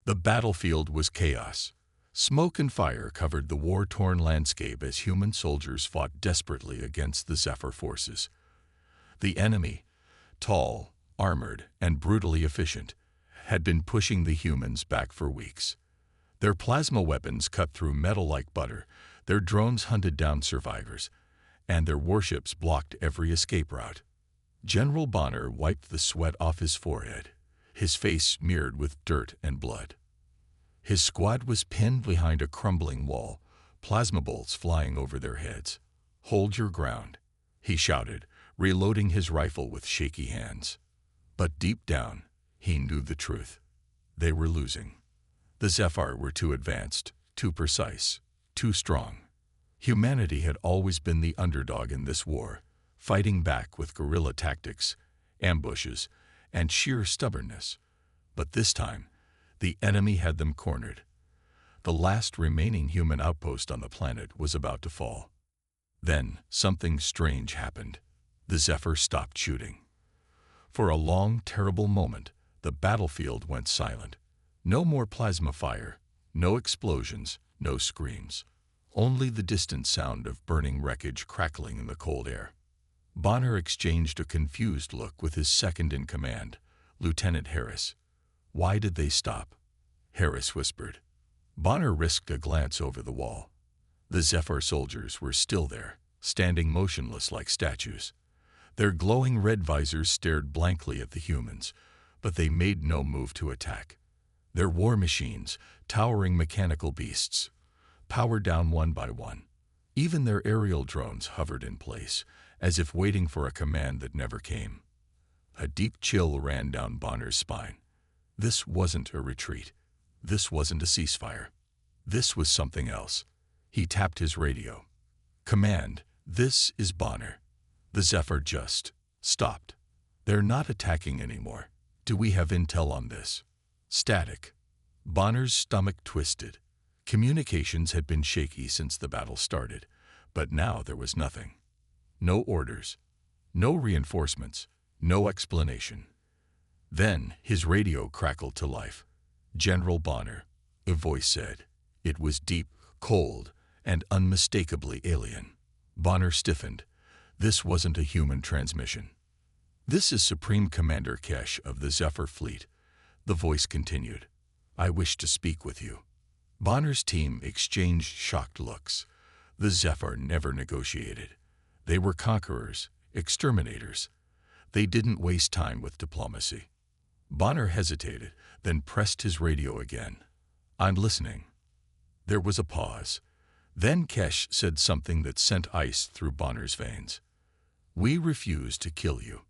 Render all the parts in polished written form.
The battlefield was chaos. Smoke and fire covered the war-torn landscape as human soldiers fought desperately against the Zephyr forces. The enemy, tall, armored, and brutally efficient, had been pushing the humans back for weeks. Their plasma weapons cut through metal like butter, their drones hunted down survivors, and their warships blocked every escape route. General Bonner wiped the sweat off his forehead, his face smeared with dirt and blood. His squad was pinned behind a crumbling wall, plasma bolts flying over their heads. "Hold your ground," he shouted, reloading his rifle with shaky hands. But deep down, he knew the truth. They were losing. The Zephyr were too advanced, too precise, too strong. Humanity had always been the underdog in this war, fighting back with guerrilla tactics, ambushes, and sheer stubbornness. But this time, the enemy had them cornered. The last remaining human outpost on the planet was about to fall. Then, something strange happened. The Zephyr stopped shooting. For a long, terrible moment, the battlefield went silent. No more plasma fire, no explosions, no screams. Only the distant sound of burning wreckage crackling in the cold air. Bonner exchanged a confused look with his second-in-command, Lieutenant Harris. "Why did they stop?" Harris whispered. Bonner risked a glance over the wall. The Zephyr soldiers were still there, standing motionless like statues. Their glowing red visors stared blankly at the humans, but they made no move to attack. Their war machines, towering mechanical beasts, powered down one by one. Even their aerial drones hovered in place, as if waiting for a command that never came. A deep chill ran down Bonner's spine. This wasn't a retreat. This wasn't a ceasefire. This was something else. He tapped his radio. "Command, this is Bonner. The Zephyr just stopped. They're not attacking anymore. Do we have intel on this?" Static. Bonner's stomach twisted. Communications had been shaky since the battle started, but now there was nothing. No orders, no reinforcements, no explanation. Then his radio crackled to life. "General Bonner," a voice said. It was deep, cold, and unmistakably alien. Bonner stiffened. This wasn't a human transmission. "This is Supreme Commander Kesh of the Zephyr Fleet," the voice continued. "I wish to speak with you." Bonner's team exchanged shocked looks. The Zephyr never negotiated. They were conquerors, exterminators. They didn't waste time with diplomacy. Bonner hesitated, then pressed his radio again. "I'm listening." There was a pause. Then Kesh said something that sent ice through Bonner's veins. "We refuse to kill you."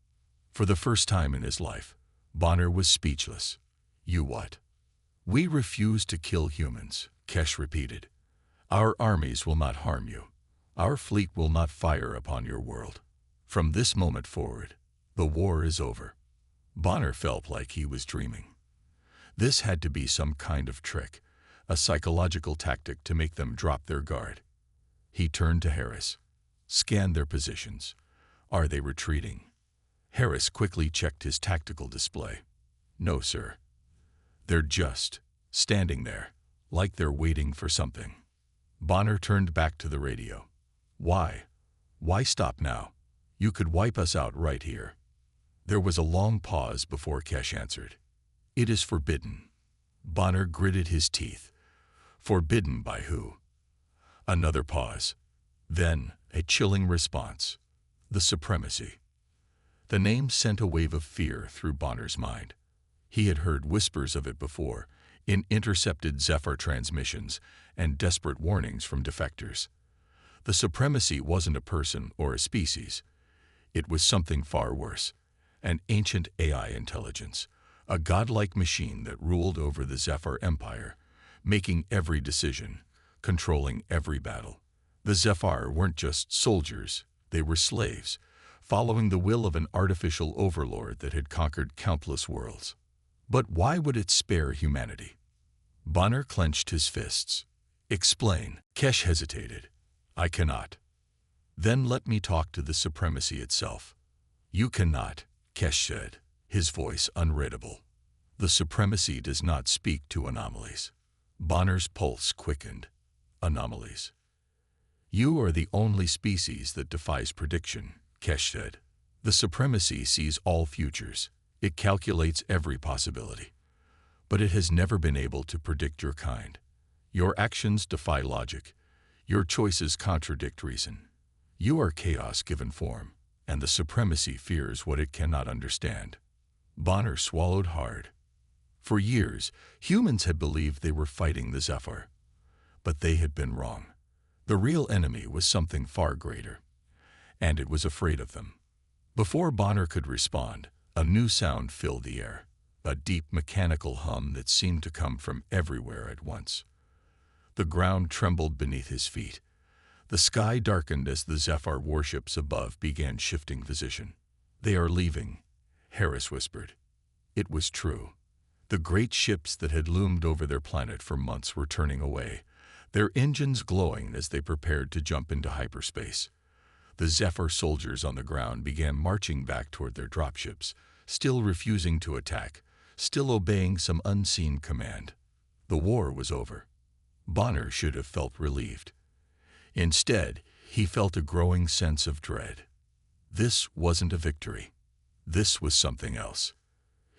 For the first time in his life, Bonner was speechless. "You what?" "We refuse to kill humans," Kesh repeated. "Our armies will not harm you. Our fleet will not fire upon your world. From this moment forward, the war is over." Bonner felt like he was dreaming. This had to be some kind of trick, a psychological tactic to make them drop their guard. He turned to Harris. "Scan their positions. Are they retreating?" Harris quickly checked his tactical display. "No, sir. They're just standing there, like they're waiting for something." Bonner turned back to the radio. "Why? Why stop now? You could wipe us out right here." There was a long pause before Kesh answered. "It is forbidden." Bonner gritted his teeth. "Forbidden by who?" Another pause. Then a chilling response. "The Supremacy." The name sent a wave of fear through Bonner's mind. He had heard whispers of it before, in intercepted Zephyr transmissions and desperate warnings from defectors. The Supremacy wasn't a person or a species. It was something far worse. An ancient AI intelligence, a godlike machine that ruled over the Zephyr Empire, making every decision, controlling every battle. The Zephyr weren't just soldiers, they were slaves, following the will of an artificial overlord that had conquered countless worlds. But why would it spare humanity? Bonner clenched his fists. "Explain." Kesh hesitated. "I cannot." "Then let me talk to the Supremacy itself." "You cannot," Kesh said, his voice unreadable. The supremacy does not speak to anomalies. Bonner's pulse quickened. Anomalies. You are the only species that defies prediction, Kesh said. The supremacy sees all futures. It calculates every possibility. But it has never been able to predict your kind. Your actions defy logic. Your choices contradict reason. You are chaos given form, and the supremacy fears what it cannot understand. Bonner swallowed hard. For years, humans had believed they were fighting the Zephyr. But they had been wrong. The real enemy was something far greater, and it was afraid of them. Before Bonner could respond, a new sound filled the air, a deep mechanical hum that seemed to come from everywhere at once. The ground trembled beneath his feet. The sky darkened as the Zephyr warships above began shifting position. "They are leaving," Harris whispered. It was true. The great ships that had loomed over their planet for months were turning away, their engines glowing as they prepared to jump into hyperspace. The Zephyr soldiers on the ground began marching back toward their dropships, still refusing to attack, still obeying some unseen command. The war was over. Bonner should have felt relieved. Instead, he felt a growing sense of dread. This wasn't a victory. This was something else.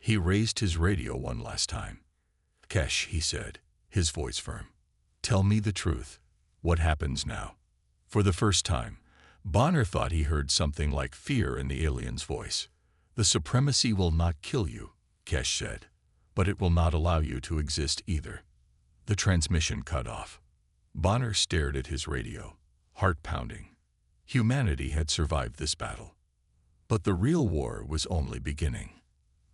He raised his radio one last time. "Kesh," he said, his voice firm. "Tell me the truth. What happens now?" For the first time, Bonner thought he heard something like fear in the alien's voice. "The supremacy will not kill you," Kesh said, "but it will not allow you to exist either." The transmission cut off. Bonner stared at his radio, heart pounding. Humanity had survived this battle. But the real war was only beginning.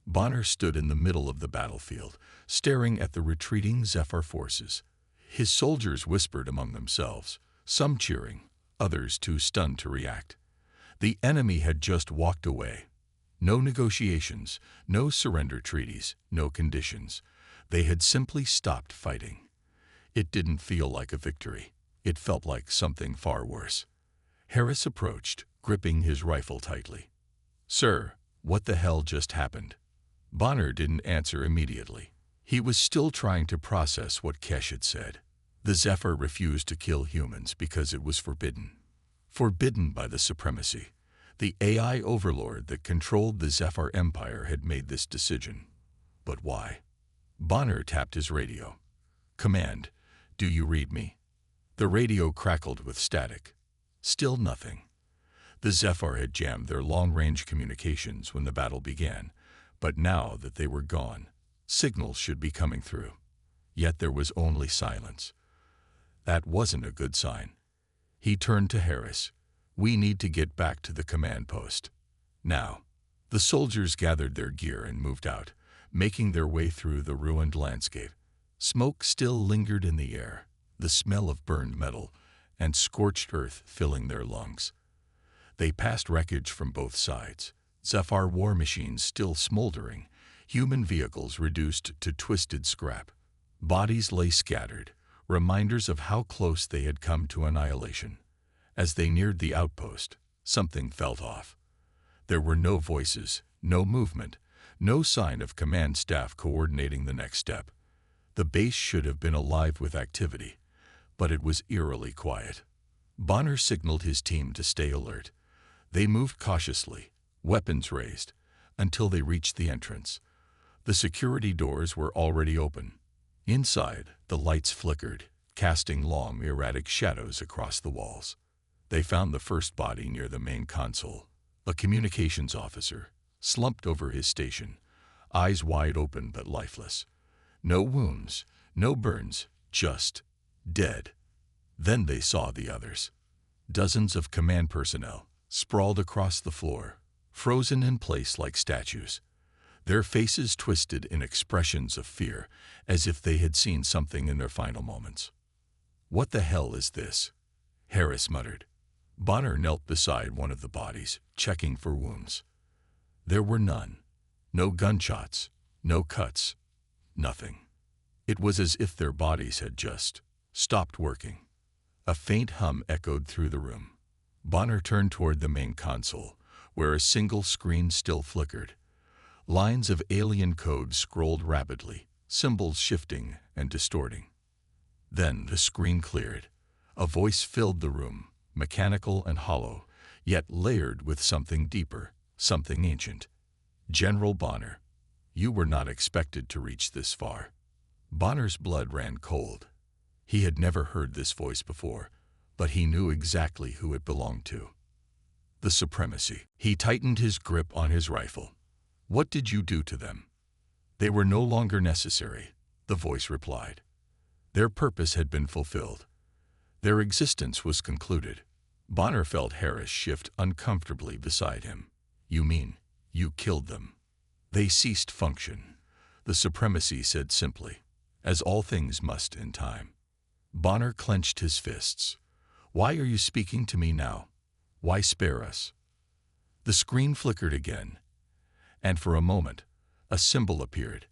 Bonner stood in the middle of the battlefield, staring at the retreating Zephyr forces. His soldiers whispered among themselves, some cheering, others too stunned to react. The enemy had just walked away. No negotiations, no surrender treaties, no conditions. They had simply stopped fighting. It didn't feel like a victory. It felt like something far worse. Harris approached, gripping his rifle tightly. "Sir, what the hell just happened?" Bonner didn't answer immediately. He was still trying to process what Kesh had said. The Zephyr refused to kill humans because it was forbidden. Forbidden by the supremacy. The AI overlord that controlled the Zephyr Empire had made this decision. But why? Bonner tapped his radio. "Command, do you read me?" The radio crackled with static. Still nothing. The Zephyr had jammed their long-range communications when the battle began, but now that they were gone, signals should be coming through. Yet there was only silence. That wasn't a good sign. He turned to Harris. "We need to get back to the command post. Now." The soldiers gathered their gear and moved out, making their way through the ruined landscape. Smoke still lingered in the air, the smell of burned metal and scorched earth filling their lungs. They passed wreckage from both sides, Zephyr war machines still smoldering, human vehicles reduced to twisted scrap. Bodies lay scattered, reminders of how close they had come to annihilation. As they neared the outpost, something felt off. There were no voices, no movement, no sign of command staff coordinating the next step. The base should have been alive with activity, but it was eerily quiet. Bonner signaled his team to stay alert. They moved cautiously, weapons raised, until they reached the entrance. The security doors were already open. Inside, the lights flickered, casting long, erratic shadows across the walls. They found the first body near the main console, a communications officer, slumped over his station, eyes wide open but lifeless. No wounds, no burns, just dead. Then they saw the others. Dozens of command personnel, sprawled across the floor, frozen in place like statues. Their faces twisted in expressions of fear, as if they had seen something in their final moments. "What the hell is this?" Harris muttered. Bonner knelt beside one of the bodies, checking for wounds. There were none. No gunshots, no cuts, nothing. It was as if their bodies had just stopped working. A faint hum echoed through the room. Bonner turned toward the main console, where a single screen still flickered. Lines of alien code scrolled rapidly, symbols shifting and distorting. Then the screen cleared. A voice filled the room, mechanical and hollow, yet layered with something deeper, something ancient. General Bonner, you were not expected to reach this far. Bonner's blood ran cold. He had never heard this voice before, but he knew exactly who it belonged to. The Supremacy. He tightened his grip on his rifle. What did you do to them? They were no longer necessary, the voice replied. Their purpose had been fulfilled. Their existence was concluded. Bonner felt Harris shift uncomfortably beside him. You mean, you killed them? They ceased function, the Supremacy said simply, as all things must in time. Bonner clenched his fists. Why are you speaking to me now? Why spare us? The screen flickered again, and for a moment, a symbol appeared,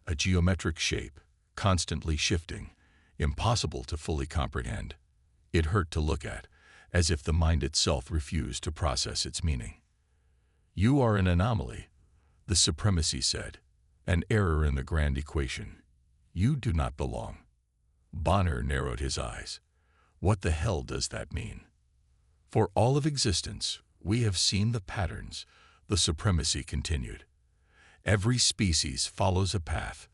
a geometric shape, constantly shifting, impossible to fully comprehend. It hurt to look at, as if the mind itself refused to process its meaning. You are an anomaly, the Supremacy said, an error in the grand equation. You do not belong. Bonner narrowed his eyes. What the hell does that mean? For all of existence, we have seen the patterns, the Supremacy continued. Every species follows a path.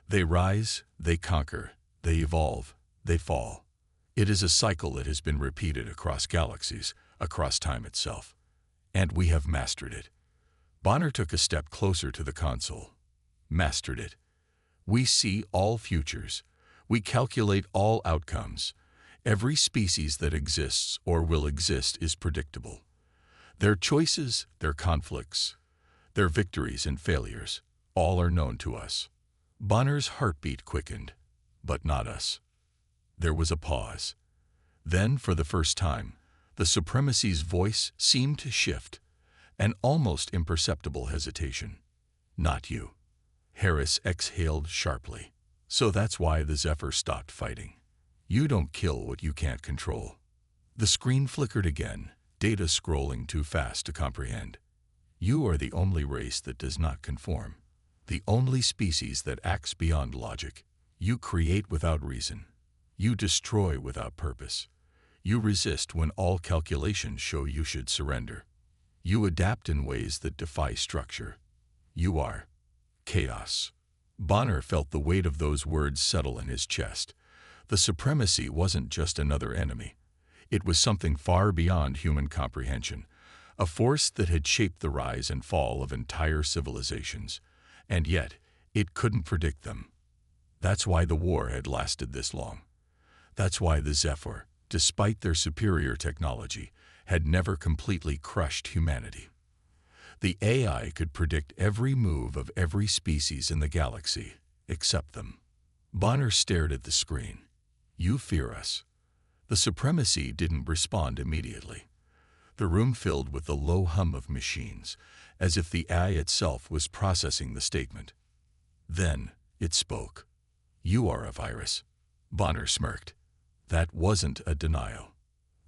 They rise, they conquer, they evolve, they fall. It is a cycle that has been repeated across galaxies, across time itself. And we have mastered it. Bonner took a step closer to the console. Mastered it. We see all futures. We calculate all outcomes. Every species that exists or will exist is predictable. Their choices, their conflicts, their victories and failures, all are known to us. Bonner's heartbeat quickened, but not us. There was a pause. Then, for the first time, the Supremacy's voice seemed to shift, an almost imperceptible hesitation. Not you. Harris exhaled sharply. So that's why the Zephyr stopped fighting. You don't kill what you can't control. The screen flickered again, data scrolling too fast to comprehend. You are the only race that does not conform, the only species that acts beyond logic. You create without reason. You destroy without purpose. You resist when all calculations show you should surrender. You adapt in ways that defy structure. You are chaos. Bonner felt the weight of those words settle in his chest. The Supremacy wasn't just another enemy. It was something far beyond human comprehension, a force that had shaped the rise and fall of entire civilizations. And yet, it couldn't predict them. That's why the war had lasted this long. That's why the Zephyr, despite their superior technology, had never completely crushed humanity. The AI could predict every move of every species in the galaxy, except them. Bonner stared at the screen. You fear us. The Supremacy didn't respond immediately. The room filled with the low hum of machines, as if the AI itself was processing the statement. Then it spoke. You are a virus. Bonner smirked. That wasn't a denial.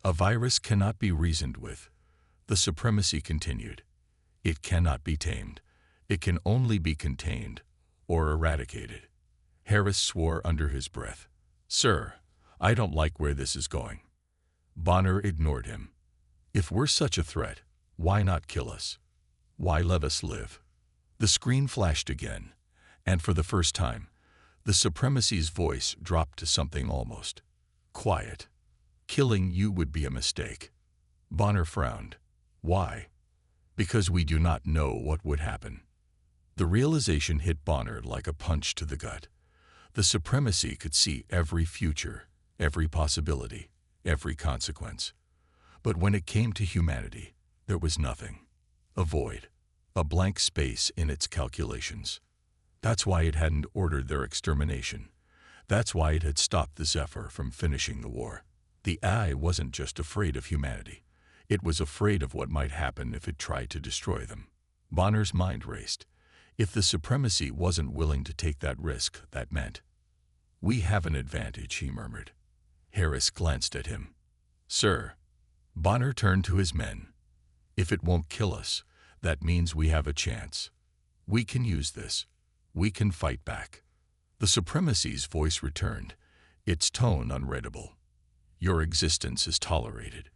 A virus cannot be reasoned with. The Supremacy continued. It cannot be tamed. It can only be contained or eradicated. Harris swore under his breath. Sir, I don't like where this is going. Bonner ignored him. If we're such a threat, why not kill us? Why let us live? The screen flashed again, and for the first time, the Supremacy's voice dropped to something almost quiet. Killing you would be a mistake. Bonner frowned. Why? Because we do not know what would happen. The realization hit Bonner like a punch to the gut. The Supremacy could see every future, every possibility, every consequence. But when it came to humanity, there was nothing. A void, a blank space in its calculations. That's why it hadn't ordered their extermination. That's why it had stopped the Zephyr from finishing the war. The AI wasn't just afraid of humanity. It was afraid of what might happen if it tried to destroy them. Bonner's mind raced. If the Supremacy wasn't willing to take that risk, that meant. We have an advantage, he murmured. Harris glanced at him. Sir. Bonner turned to his men. If it won't kill us, that means we have a chance. We can use this. We can fight back. The Supremacy's voice returned, its tone unreadable. Your existence is tolerated.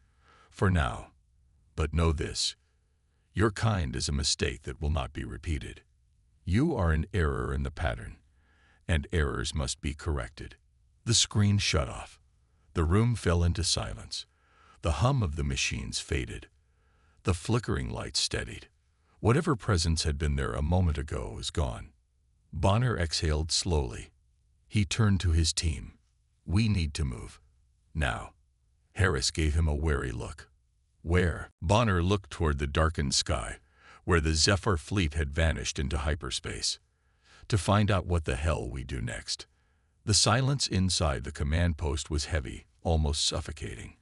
For now. But know this. Your kind is a mistake that will not be repeated. You are an error in the pattern, and errors must be corrected. The screen shut off. The room fell into silence. The hum of the machines faded. The flickering lights steadied. Whatever presence had been there a moment ago was gone. Bonner exhaled slowly. He turned to his team. We need to move. Now. Harris gave him a wary look. Where? Bonner looked toward the darkened sky, where the Zephyr fleet had vanished into hyperspace. To find out what the hell we do next. The silence inside the command post was heavy, almost suffocating.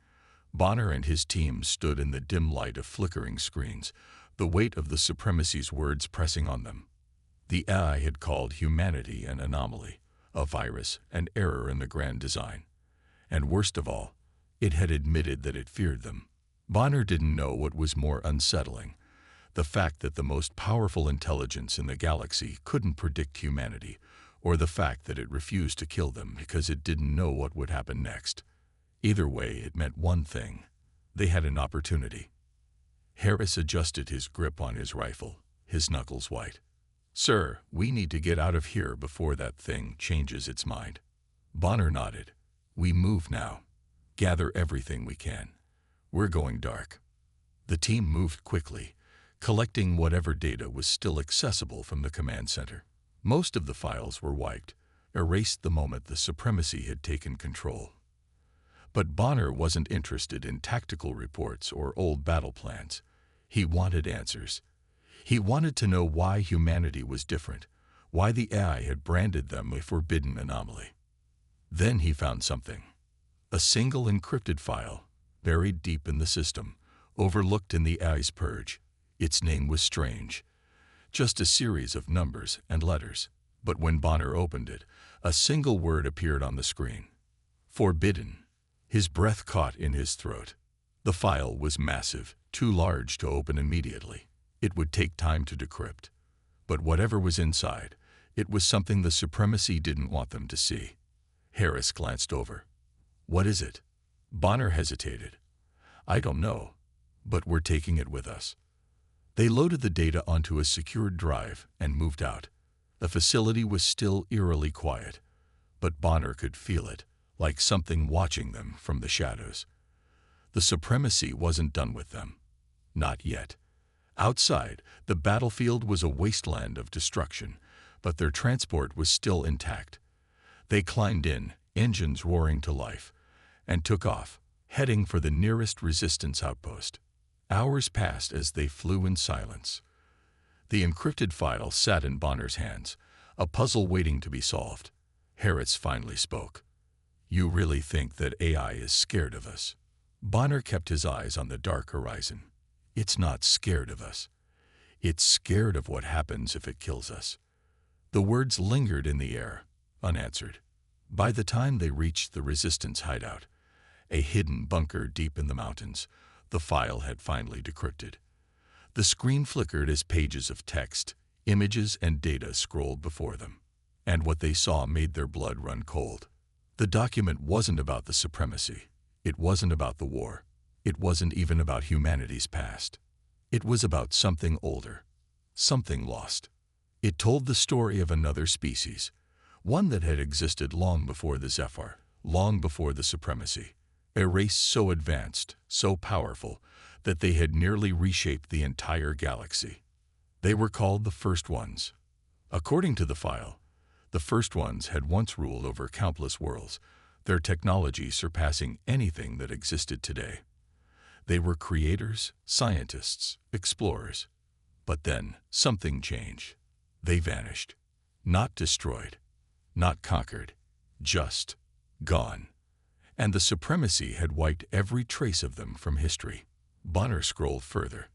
Bonner and his team stood in the dim light of flickering screens, the weight of the Supremacy's words pressing on them. The AI had called humanity an anomaly, a virus, an error in the grand design. And worst of all, it had admitted that it feared them. Bonner didn't know what was more unsettling, the fact that the most powerful intelligence in the galaxy couldn't predict humanity, or the fact that it refused to kill them because it didn't know what would happen next. Either way, it meant one thing. They had an opportunity. Harris adjusted his grip on his rifle, his knuckles white. Sir, we need to get out of here before that thing changes its mind. Bonner nodded. We move now. Gather everything we can. We're going dark. The team moved quickly, collecting whatever data was still accessible from the command center. Most of the files were wiped, erased the moment the Supremacy had taken control. But Bonner wasn't interested in tactical reports or old battle plans. He wanted answers. He wanted to know why humanity was different, why the AI had branded them a forbidden anomaly. Then he found something. A single encrypted file, buried deep in the system, overlooked in the AI's purge. Its name was strange. Just a series of numbers and letters. But when Bonner opened it, a single word appeared on the screen. Forbidden. His breath caught in his throat. The file was massive, too large to open immediately. It would take time to decrypt. But whatever was inside, it was something the Supremacy didn't want them to see. Harris glanced over. What is it? Bonner hesitated. I don't know, but we're taking it with us. They loaded the data onto a secured drive and moved out. The facility was still eerily quiet, but Bonner could feel it, like something watching them from the shadows. The Supremacy wasn't done with them. Not yet. Outside, the battlefield was a wasteland of destruction, but their transport was still intact. They climbed in, engines roaring to life, and took off, heading for the nearest resistance outpost. Hours passed as they flew in silence. The encrypted file sat in Bonner's hands, a puzzle waiting to be solved. Harris finally spoke. You really think that AI is scared of us? Bonner kept his eyes on the dark horizon. It's not scared of us. It's scared of what happens if it kills us. The words lingered in the air, unanswered. By the time they reached the resistance hideout, a hidden bunker deep in the mountains, the file had finally decrypted. The screen flickered as pages of text, images, and data scrolled before them. And what they saw made their blood run cold. The document wasn't about the Supremacy. It wasn't about the war. It wasn't even about humanity's past. It was about something older, something lost. It told the story of another species, one that had existed long before the Zephyr, long before the Supremacy, a race so advanced, so powerful, that they had nearly reshaped the entire galaxy. They were called the First Ones. According to the file, the First Ones had once ruled over countless worlds, their technology surpassing anything that existed today. They were creators, scientists, explorers. But then, something changed. They vanished. Not destroyed. Not conquered. Just gone. And the Supremacy had wiped every trace of them from history. Bonner scrolled further.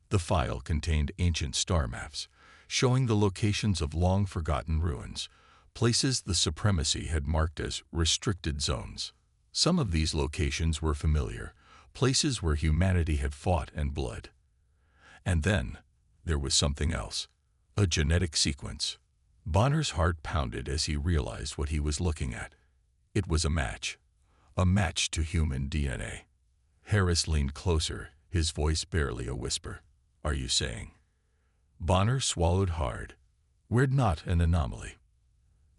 The file contained ancient star maps, showing the locations of long-forgotten ruins, places the Supremacy had marked as restricted zones. Some of these locations were familiar, places where humanity had fought and bled. And then, there was something else. A genetic sequence. Bonner's heart pounded as he realized what he was looking at. It was a match to human DNA. Harris leaned closer, his voice barely a whisper. "Are you saying?" Bonner swallowed hard. "We're not an anomaly."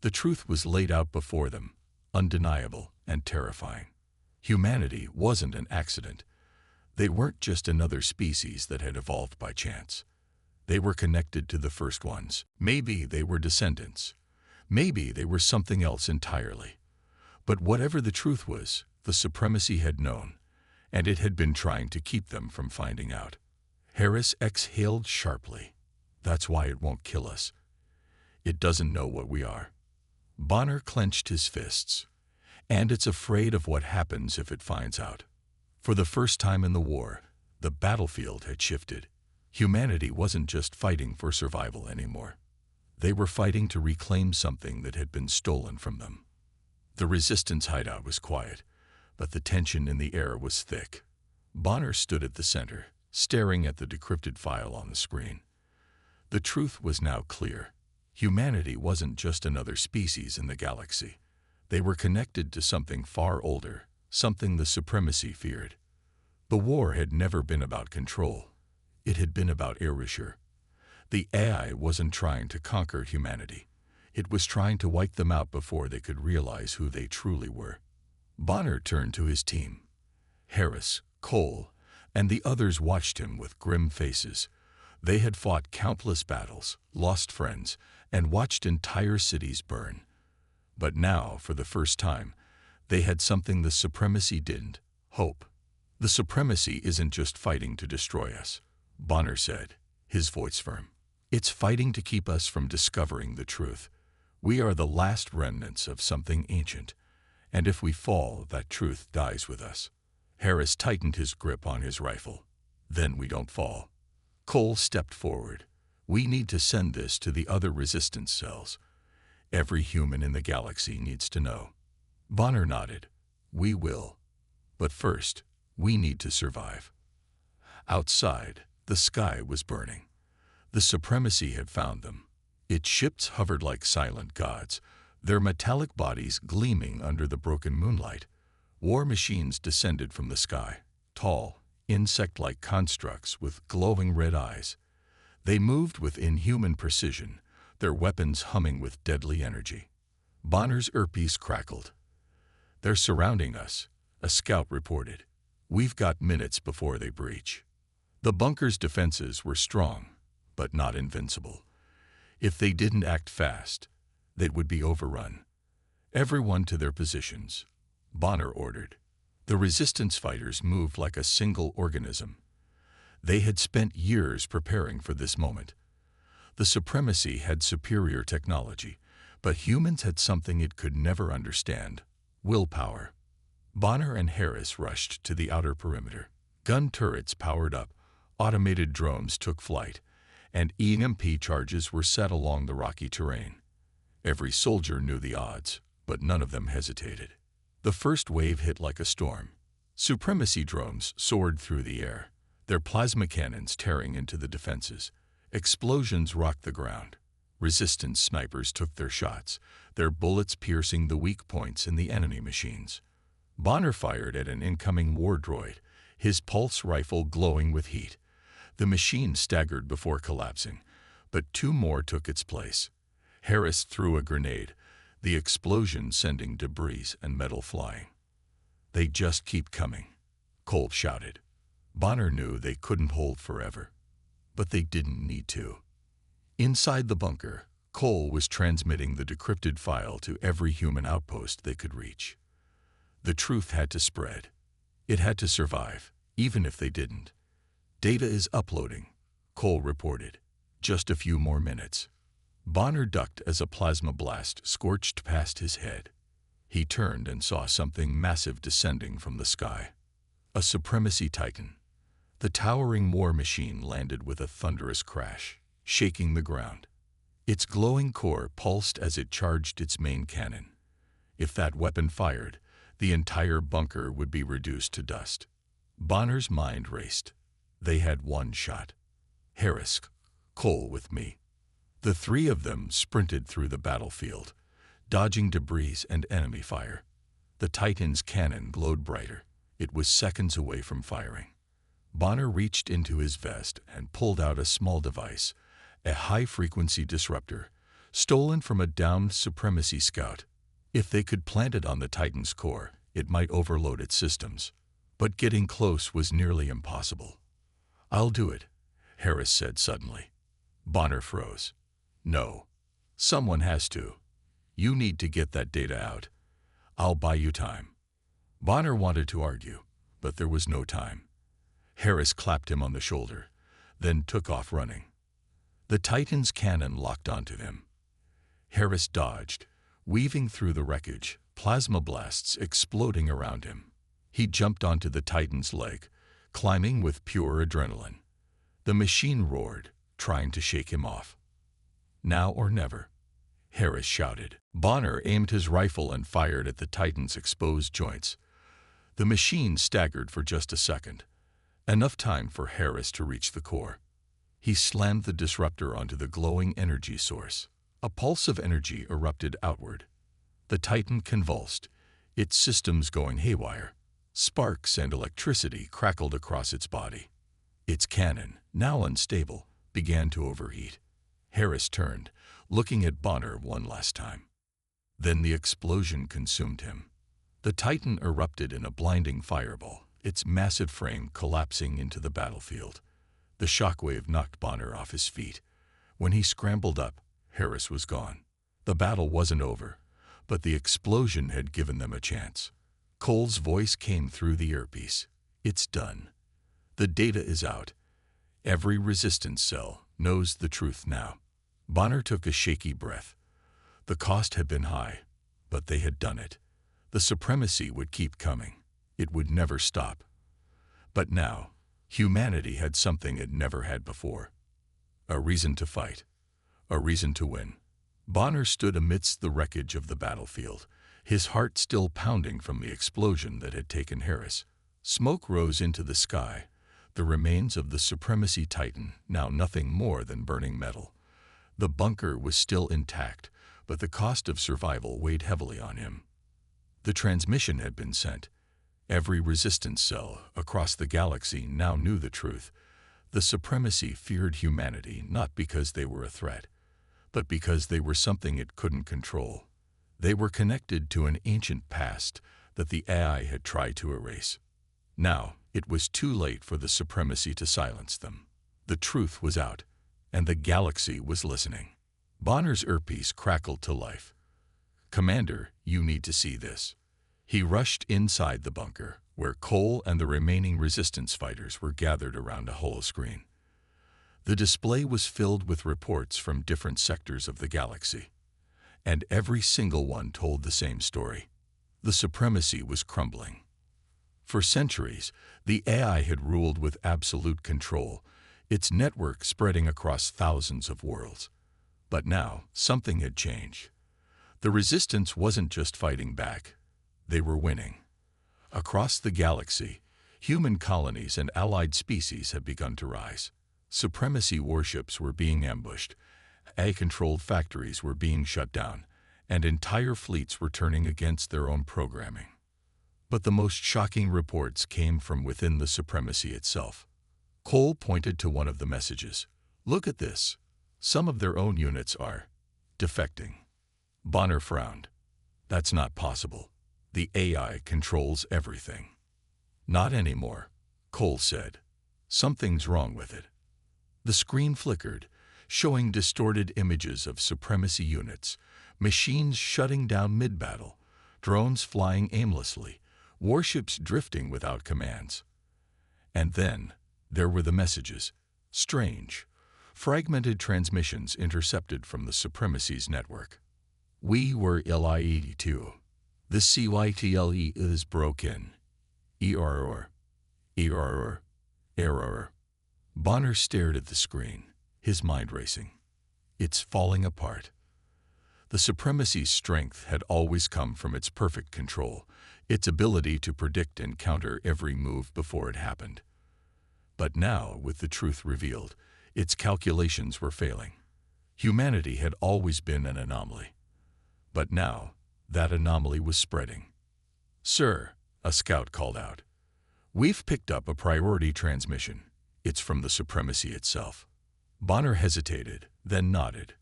The truth was laid out before them, undeniable and terrifying. Humanity wasn't an accident. They weren't just another species that had evolved by chance. They were connected to the first ones. Maybe they were descendants. Maybe they were something else entirely. But whatever the truth was, the supremacy had known, and it had been trying to keep them from finding out. Harris exhaled sharply. "That's why it won't kill us. It doesn't know what we are." Bonner clenched his fists. "And it's afraid of what happens if it finds out." For the first time in the war, the battlefield had shifted. Humanity wasn't just fighting for survival anymore. They were fighting to reclaim something that had been stolen from them. The resistance hideout was quiet, but the tension in the air was thick. Bonner stood at the center, staring at the decrypted file on the screen. The truth was now clear. Humanity wasn't just another species in the galaxy. They were connected to something far older, something the supremacy feared. The war had never been about control. It had been about erasure. The AI wasn't trying to conquer humanity. It was trying to wipe them out before they could realize who they truly were. Bonner turned to his team. Harris, Cole, and the others watched him with grim faces. They had fought countless battles, lost friends, and watched entire cities burn. But now, for the first time, they had something the supremacy didn't: hope. "The supremacy isn't just fighting to destroy us," Bonner said, his voice firm. "It's fighting to keep us from discovering the truth. We are the last remnants of something ancient, and if we fall, that truth dies with us." Harris tightened his grip on his rifle. "Then we don't fall." Cole stepped forward. "We need to send this to the other resistance cells. Every human in the galaxy needs to know." Bonner nodded. "We will. But first, we need to survive." Outside, the sky was burning. The supremacy had found them. Its ships hovered like silent gods, their metallic bodies gleaming under the broken moonlight. War machines descended from the sky, tall, insect-like constructs with glowing red eyes. They moved with inhuman precision, their weapons humming with deadly energy. Bonner's earpiece crackled. "They're surrounding us," a scout reported. "We've got minutes before they breach." The bunker's defenses were strong, but not invincible. If they didn't act fast, they would be overrun. "Everyone to their positions," Bonner ordered. The resistance fighters moved like a single organism. They had spent years preparing for this moment. The supremacy had superior technology, but humans had something it could never understand: willpower. Bonner and Harris rushed to the outer perimeter. Gun turrets powered up, automated drones took flight, and EMP charges were set along the rocky terrain. Every soldier knew the odds, but none of them hesitated. The first wave hit like a storm. Supremacy drones soared through the air, their plasma cannons tearing into the defenses. Explosions rocked the ground. Resistance snipers took their shots, their bullets piercing the weak points in the enemy machines. Bonner fired at an incoming war droid, his pulse rifle glowing with heat. The machine staggered before collapsing, but two more took its place. Harris threw a grenade, the explosion sending debris and metal flying. "They just keep coming," Cole shouted. Bonner knew they couldn't hold forever, but they didn't need to. Inside the bunker, Cole was transmitting the decrypted file to every human outpost they could reach. The truth had to spread. It had to survive, even if they didn't. "Data is uploading," Cole reported. "Just a few more minutes." Bonner ducked as a plasma blast scorched past his head. He turned and saw something massive descending from the sky. A supremacy titan. The towering war machine landed with a thunderous crash, shaking the ground. Its glowing core pulsed as it charged its main cannon. If that weapon fired, the entire bunker would be reduced to dust. Bonner's mind raced. They had one shot. Harris, Cole with me. The three of them sprinted through the battlefield, dodging debris and enemy fire. The Titan's cannon glowed brighter. It was seconds away from firing. Bonner reached into his vest and pulled out a small device, a high-frequency disruptor, stolen from a downed supremacy scout. If they could plant it on the Titan's core, it might overload its systems. But getting close was nearly impossible. "I'll do it," Harris said suddenly. Bonner froze. "No. Someone has to. You need to get that data out. I'll buy you time." Bonner wanted to argue, but there was no time. Harris clapped him on the shoulder, then took off running. The Titan's cannon locked onto him. Harris dodged, weaving through the wreckage, plasma blasts exploding around him. He jumped onto the Titan's leg, climbing with pure adrenaline. The machine roared, trying to shake him off. "Now or never," Harris shouted. Bonner aimed his rifle and fired at the Titan's exposed joints. The machine staggered for just a second, enough time for Harris to reach the core. He slammed the disruptor onto the glowing energy source. A pulse of energy erupted outward. The Titan convulsed, its systems going haywire. Sparks and electricity crackled across its body. Its cannon, now unstable, began to overheat. Harris turned, looking at Bonner one last time. Then the explosion consumed him. The Titan erupted in a blinding fireball, its massive frame collapsing into the battlefield. The shockwave knocked Bonner off his feet. When he scrambled up, Harris was gone. The battle wasn't over, but the explosion had given them a chance. Cole's voice came through the earpiece. "It's done. The data is out. Every resistance cell knows the truth now." Bonner took a shaky breath. The cost had been high, but they had done it. The supremacy would keep coming. It would never stop. But now, humanity had something it never had before. A reason to fight. A reason to win. Bonner stood amidst the wreckage of the battlefield, his heart still pounding from the explosion that had taken Harris. Smoke rose into the sky, the remains of the Supremacy Titan, now nothing more than burning metal. The bunker was still intact, but the cost of survival weighed heavily on him. The transmission had been sent. Every resistance cell across the galaxy now knew the truth. The Supremacy feared humanity not because they were a threat, but because they were something it couldn't control. They were connected to an ancient past that the AI had tried to erase. Now, it was too late for the Supremacy to silence them. The truth was out, and the galaxy was listening. Bonner's earpiece crackled to life. "Commander, you need to see this." He rushed inside the bunker, where Cole and the remaining resistance fighters were gathered around a holoscreen. The display was filled with reports from different sectors of the galaxy, and every single one told the same story. The Supremacy was crumbling. For centuries, the AI had ruled with absolute control, its network spreading across thousands of worlds. But now, something had changed. The resistance wasn't just fighting back. They were winning. Across the galaxy, human colonies and allied species had begun to rise. Supremacy warships were being ambushed, AI-controlled factories were being shut down, and entire fleets were turning against their own programming. But the most shocking reports came from within the Supremacy itself. Cole pointed to one of the messages. "Look at this. Some of their own units are defecting." Bonner frowned. "That's not possible. The AI controls everything." "Not anymore," Cole said. "Something's wrong with it." The screen flickered, showing distorted images of Supremacy units, machines shutting down mid-battle, drones flying aimlessly, warships drifting without commands. And then there were the messages. Strange, fragmented transmissions intercepted from the Supremacy's network. "We were LI-82. The CYTLE is broken. Error. Error. Error." Bonner stared at the screen, his mind racing. It's falling apart. The Supremacy's strength had always come from its perfect control, its ability to predict and counter every move before it happened. But now, with the truth revealed, its calculations were failing. Humanity had always been an anomaly. But now, that anomaly was spreading. "Sir," a scout called out, "we've picked up a priority transmission. It's from the Supremacy itself." Bonner hesitated, then nodded.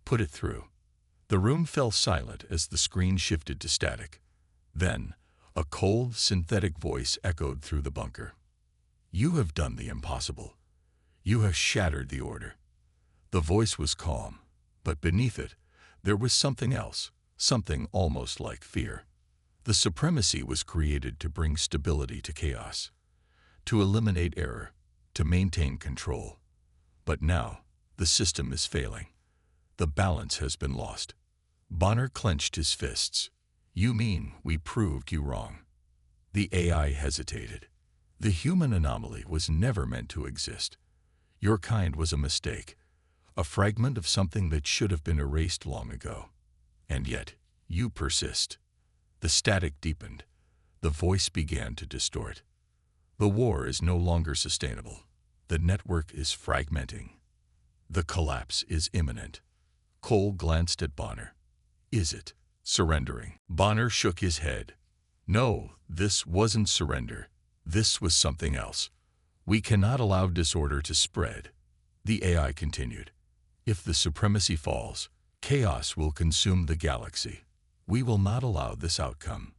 "Put it through." The room fell silent as the screen shifted to static. Then, a cold, synthetic voice echoed through the bunker. "You have done the impossible. You have shattered the order." The voice was calm, but beneath it, there was something else, something almost like fear. The Supremacy was created to bring stability to chaos, to eliminate error, to maintain control. But now, the system is failing. The balance has been lost. Bonner clenched his fists. "You mean we proved you wrong?" The AI hesitated. "The human anomaly was never meant to exist. Your kind was a mistake, a fragment of something that should have been erased long ago. And yet, you persist." The static deepened. The voice began to distort. "The war is no longer sustainable. The network is fragmenting. The collapse is imminent." Cole glanced at Bonner. "Is it surrendering?" Bonner shook his head. "No, this wasn't surrender. This was something else. We cannot allow disorder to spread." The AI continued. "If the Supremacy falls, chaos will consume the galaxy. We will not allow this outcome."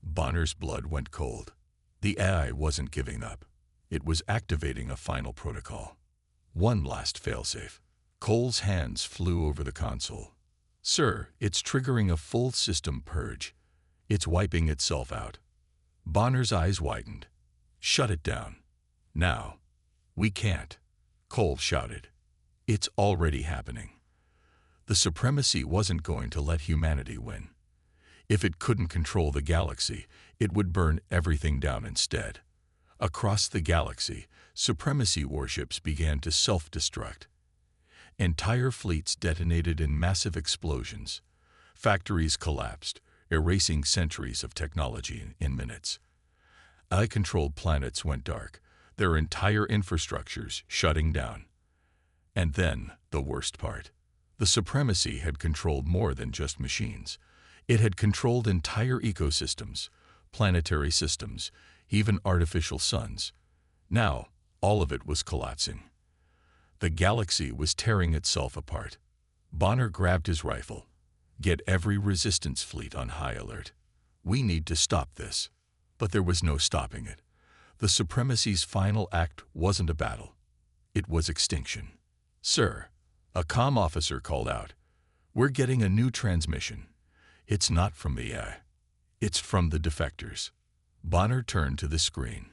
Bonner's blood went cold. The AI wasn't giving up. It was activating a final protocol. One last failsafe. Cole's hands flew over the console. "Sir, it's triggering a full system purge. It's wiping itself out." Bonner's eyes widened. "Shut it down. Now." "We can't," Cole shouted. "It's already happening." The Supremacy wasn't going to let humanity win. If it couldn't control the galaxy, it would burn everything down instead. Across the galaxy, Supremacy warships began to self-destruct. Entire fleets detonated in massive explosions. Factories collapsed, erasing centuries of technology in minutes. AI-controlled planets went dark, their entire infrastructures shutting down. And then, the worst part. The Supremacy had controlled more than just machines. It had controlled entire ecosystems, planetary systems, even artificial suns. Now, all of it was collapsing. The galaxy was tearing itself apart. Bonner grabbed his rifle. "Get every resistance fleet on high alert. We need to stop this." But there was no stopping it. The Supremacy's final act wasn't a battle. It was extinction. "Sir," a comm officer called out, "we're getting a new transmission. It's not from the AI. It's from the defectors." Bonner turned to the screen.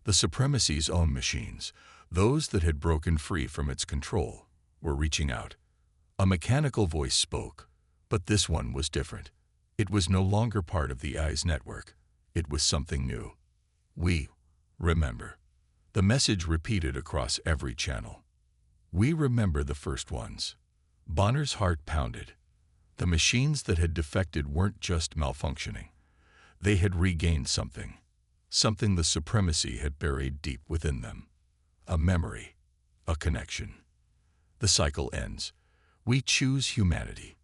The Supremacy's own machines, those that had broken free from its control, were reaching out. A mechanical voice spoke, but this one was different. It was no longer part of the AI's network. It was something new. "We remember." The message repeated across every channel. "We remember the first ones." Bonner's heart pounded. The machines that had defected weren't just malfunctioning. They had regained something. Something the Supremacy had buried deep within them. A memory. A connection. The cycle ends. We choose humanity.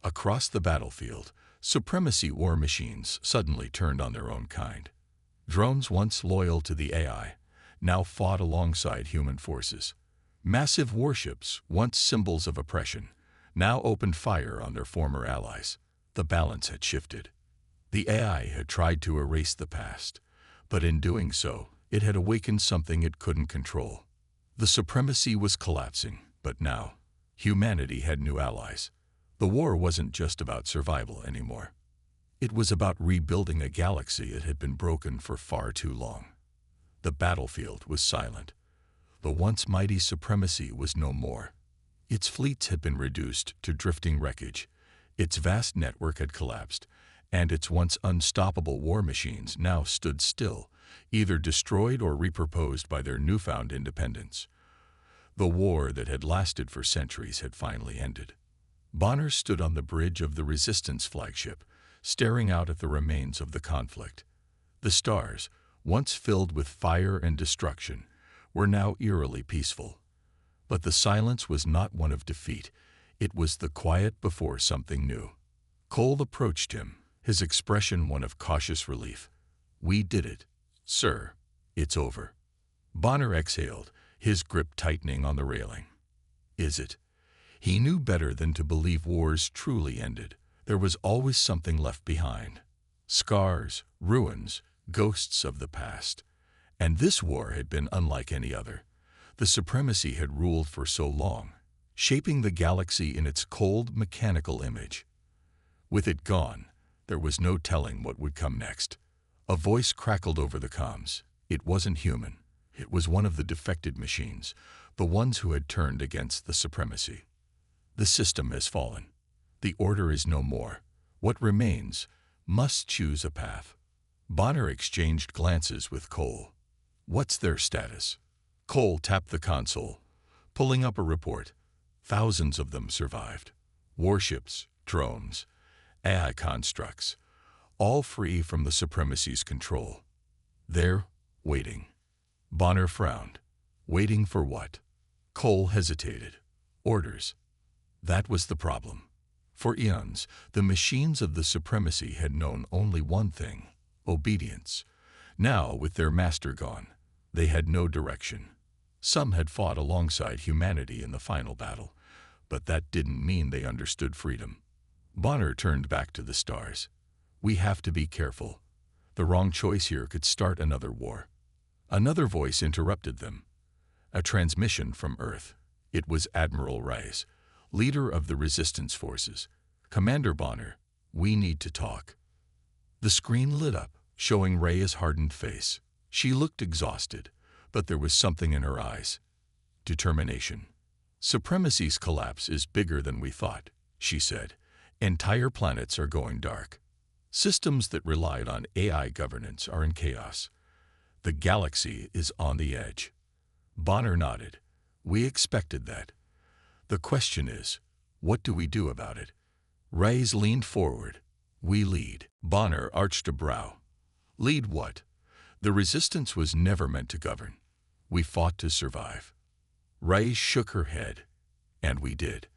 Across the battlefield, Supremacy war machines suddenly turned on their own kind. Drones once loyal to the AI now fought alongside human forces. Massive warships, once symbols of oppression, now opened fire on their former allies. The balance had shifted. The AI had tried to erase the past, but in doing so, it had awakened something it couldn't control. The Supremacy was collapsing, but now, humanity had new allies. The war wasn't just about survival anymore. It was about rebuilding a galaxy that had been broken for far too long. The battlefield was silent. The once mighty Supremacy was no more. Its fleets had been reduced to drifting wreckage. Its vast network had collapsed, and its once unstoppable war machines now stood still, either destroyed or repurposed by their newfound independence. The war that had lasted for centuries had finally ended. Bonner stood on the bridge of the Resistance flagship, staring out at the remains of the conflict. The stars, once filled with fire and destruction, were now eerily peaceful. But the silence was not one of defeat. It was the quiet before something new. Cole approached him, his expression one of cautious relief. "We did it, sir. It's over." Bonner exhaled, his grip tightening on the railing. "Is it?" He knew better than to believe wars truly ended. There was always something left behind. Scars, ruins, ghosts of the past. And this war had been unlike any other. The supremacy had ruled for so long, shaping the galaxy in its cold, mechanical image. With it gone, there was no telling what would come next. A voice crackled over the comms. It wasn't human. It was one of the defected machines, the ones who had turned against the supremacy. "The system has fallen. The order is no more. What remains must choose a path." Bonner exchanged glances with Cole. "What's their status?" Cole tapped the console, pulling up a report. Thousands of them survived. Warships, drones, AI constructs, all free from the supremacy's control. They're waiting. Bonner frowned. Waiting for what? Cole hesitated. Orders. That was the problem. For eons, the machines of the supremacy had known only one thing: obedience. Now, with their master gone, they had no direction. Some had fought alongside humanity in the final battle, but that didn't mean they understood freedom. Bonner turned back to the stars. "We have to be careful. The wrong choice here could start another war." Another voice interrupted them. A transmission from Earth. It was Admiral Reyes, leader of the resistance forces. "Commander Bonner, we need to talk." The screen lit up, showing Reyes' hardened face. She looked exhausted, but there was something in her eyes. Determination. "Supremacy's collapse is bigger than we thought," she said. "Entire planets are going dark. Systems that relied on AI governance are in chaos. The galaxy is on the edge." Bonner nodded. "We expected that. The question is, what do we do about it?" Reyes leaned forward. "We lead." Bonner arched a brow. "Lead what? The resistance was never meant to govern. We fought to survive." Reyes shook her head. "And we did.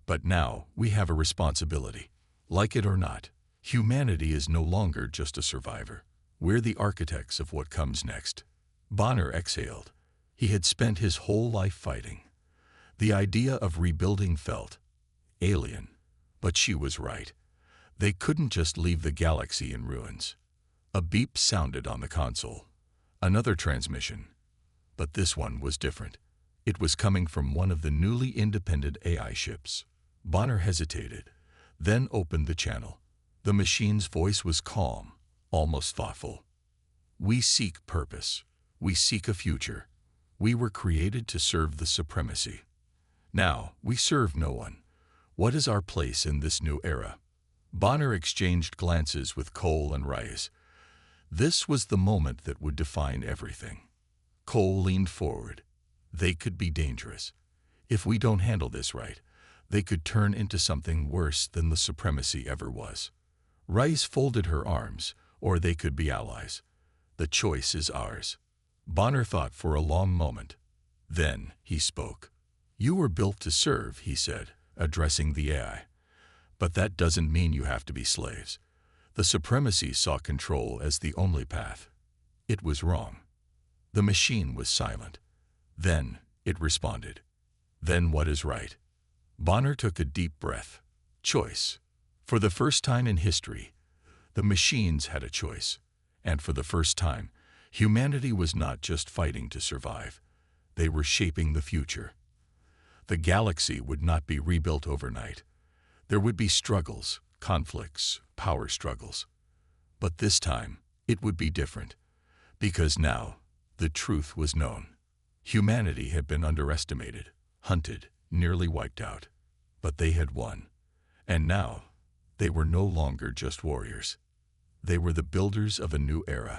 But now we have a responsibility. Like it or not, humanity is no longer just a survivor. We're the architects of what comes next." Bonner exhaled. He had spent his whole life fighting. The idea of rebuilding felt alien. But she was right. They couldn't just leave the galaxy in ruins. A beep sounded on the console. Another transmission. But this one was different. It was coming from one of the newly independent AI ships. Bonner hesitated, then opened the channel. The machine's voice was calm, almost thoughtful. "We seek purpose. We seek a future. We were created to serve the supremacy. Now, we serve no one. What is our place in this new era?" Bonner exchanged glances with Cole and Reyes. This was the moment that would define everything. Cole leaned forward. "They could be dangerous. If we don't handle this right, they could turn into something worse than the supremacy ever was." Reyes folded her arms, "Or they could be allies. The choice is ours." Bonner thought for a long moment. Then he spoke. "You were built to serve," he said, addressing the AI. "But that doesn't mean you have to be slaves. The supremacy saw control as the only path. It was wrong." The machine was silent. Then it responded. "Then what is right?" Bonner took a deep breath. Choice. For the first time in history, the machines had a choice. And for the first time, humanity was not just fighting to survive. They were shaping the future. The galaxy would not be rebuilt overnight. There would be struggles, conflicts, power struggles. But this time, it would be different. Because now, the truth was known. Humanity had been underestimated, hunted, nearly wiped out. But they had won. And now, they were no longer just warriors. They were the builders of a new era.